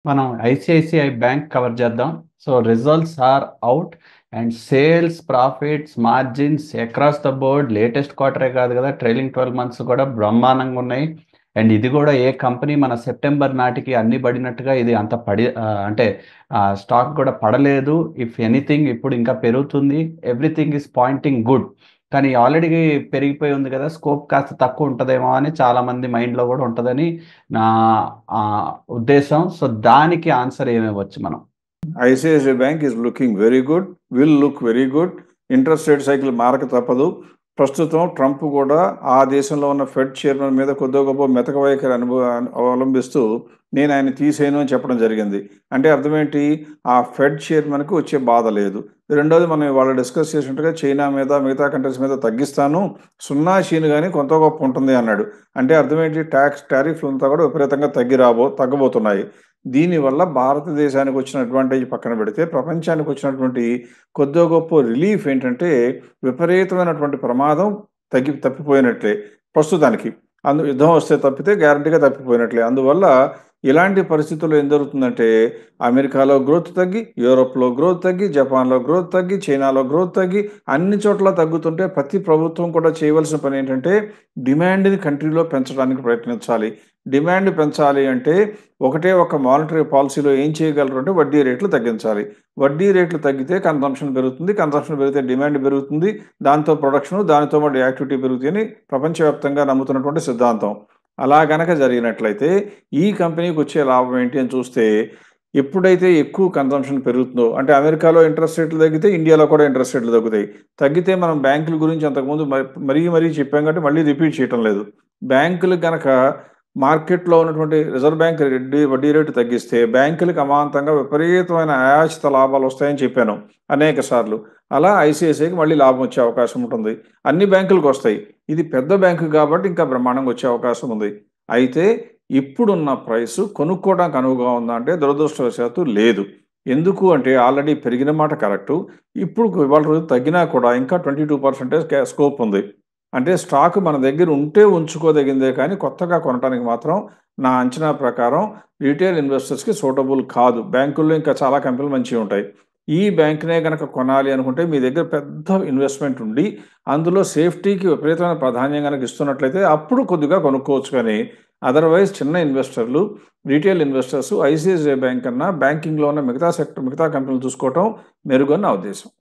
మనం ICICI bank cover చేద్దాం. So results are out and sales, profits, margins across the board latest క్వార్టరే కాదు కదా, ట్రైలింగ్ 12 మంత్స్ కూడా బ్రహ్మాండంగా ఉన్నాయి. అండ్ ఇది కూడా ఏ కంపెనీ మన సెప్టెంబర్ నాటికి అన్ని పడినట్టుగా ఇది అంత అంటే స్టాక్ కూడా పడలేదు. ఇఫ్ ఎనీథింగ్ ఇప్పుడు ఇంకా పెరుగుతుంది. Everything is Poynting good. కానీ ఆల్రెడీ పెరిగిపోయి ఉంది కదా, స్కోప్ కాస్త తక్కువ ఉంటుందేమో అని చాలామంది మైండ్లో కూడా ఉంటుందని నా ఉద్దేశం. సో దానికి ఆన్సర్ ఏమివ్వచ్చు మనం? ICICI bank is looking very good, will look very good. Interest rate cycle మారక తప్పదు. ప్రస్తుతం ట్రంప్ కూడా ఆ దేశంలో ఉన్న ఫెడ్ చైర్మన్ మీద కొద్దిగా గొప్ప మెతక వైఖరి అవలంబిస్తూ నేను ఆయన తీసేయను అని చెప్పడం జరిగింది. అంటే అర్థం ఏంటి? ఆ ఫెడ్ చైర్మన్కి వచ్చే బాధ లేదు. రెండోది, మనం వాళ్ళు డిస్కస్ చేసినట్టుగా చైనా మీద, మిగతా కంట్రీస్ మీద తగ్గిస్తాను, సున్నా చీను కానీ కొంత గొప్ప ఉంటుంది అన్నాడు. అంటే అర్థం ఏంటి? టారిఫ్లు అంతా కూడా విపరీతంగా తగ్గబోతున్నాయి. దీనివల్ల భారతదేశానికి వచ్చిన అడ్వాంటేజ్ పక్కన పెడితే, ప్రపంచానికి వచ్చినటువంటి కొద్దో గొప్ప రిలీఫ్ ఏంటంటే, విపరీతమైనటువంటి ప్రమాదం తప్పిపోయినట్లే ప్రస్తుతానికి. యుద్ధం వస్తే తప్పితే గ్యారంటీగా తప్పిపోయినట్లే. అందువల్ల ఇలాంటి పరిస్థితుల్లో ఏం జరుగుతుందంటే, అమెరికాలో గ్రోత్ తగ్గి, యూరోప్‌లో గ్రోత్ తగ్గి, జపాన్‌లో గ్రోత్ తగ్గి, చైనాలో గ్రోత్ తగ్గి, అన్ని చోట్ల తగ్గుతుంటే ప్రతి ప్రభుత్వం కూడా చేయవలసిన పని ఏంటంటే, డిమాండ్‌ని కంట్రీలో పెంచడానికి ప్రయత్నించాలి. డిమాండ్ పెంచాలి అంటే ఒకటే ఒక మానిటరీ పాలసీలో ఏం చేయగలరు అంటే వడ్డీ రేట్లు తగ్గించాలి. వడ్డీ రేట్లు తగ్గితే కన్సంప్షన్ పెరుగుతుంది. కన్సంప్షన్ పెరిగితే డిమాండ్ పెరుగుతుంది. దాంతో ప్రొడక్షను, దానితో పాటు యాక్టివిటీ పెరుగుతాయని ప్రపంచవ్యాప్తంగా నమ్ముతున్నటువంటి సిద్ధాంతం. అలా గనక జరిగినట్లయితే ఈ కంపెనీకి వచ్చే లాభం ఏంటి అని చూస్తే, ఎప్పుడైతే ఎక్కువ కన్సంప్షన్ పెరుగుతుందో, అంటే అమెరికాలో ఇంట్రెస్ట్ రేట్లు తగ్గితే ఇండియాలో కూడా ఇంట్రెస్ట్ రేట్లు తగ్గుతాయి. తగ్గితే మనం బ్యాంకుల గురించి అంతకుముందు మరీ చెప్పాం కాబట్టి మళ్ళీ రిపీట్ చేయటం లేదు. బ్యాంకులు గనక మార్కెట్‌లో ఉన్నటువంటి రిజర్వ్ బ్యాంక్ వడ్డీ రేటు తగ్గిస్తే బ్యాంకులకు అమాంతంగా విపరీతమైన అయాచిత లాభాలు వస్తాయని చెప్పాను అనేక సార్లు. అలా ఐసిఐసిఐకి మళ్ళీ లాభం వచ్చే అవకాశం ఉంటుంది. అన్ని బ్యాంకులకు వస్తాయి. ఇది పెద్ద బ్యాంకు కాబట్టి ఇంకా బ్రహ్మాండంగా వచ్చే అవకాశం ఉంది. అయితే ఇప్పుడున్న ప్రైసు కొనుక్కోవడానికి అనువుగా ఉందా అంటే దురదృష్టవశాత్తు లేదు. ఎందుకు అంటే ఆల్రెడీ పెరిగిన మాట కరెక్టు. ఇప్పుడు ఇవాళ రోజు తగ్గినా కూడా ఇంకా 22% స్కోప్ ఉంది. అంటే స్టాక్ మన దగ్గర ఉంటే ఉంచుకోదగిందే కానీ కొత్తగా కొనటానికి మాత్రం నా అంచనా ప్రకారం రిటైల్ ఇన్వెస్టర్స్‌కి సూటబుల్ కాదు. బ్యాంకుల్లో ఇంకా చాలా కంపెనీలు మంచివి ఉంటాయి. ఈ బ్యాంక్‌నే గనక కొనాలి అనుకుంటే మీ దగ్గర పెద్ద ఇన్వెస్ట్‌మెంట్ ఉండి, అందులో సేఫ్టీకి విపరీతమైన ప్రాధాన్యం గనక ఇస్తున్నట్లయితే అప్పుడు కొద్దిగా కొనుక్కోవచ్చు కానీ, అదర్‌వైజ్ చిన్న ఇన్వెస్టర్లు, రిటైల్ ఇన్వెస్టర్స్ ఐసిఐసిఐ బ్యాంక్ కన్నా బ్యాంకింగ్‌లో ఉన్న మిగతా కంపెనీలు చూసుకోవటం మెరుగని నా ఉద్దేశం.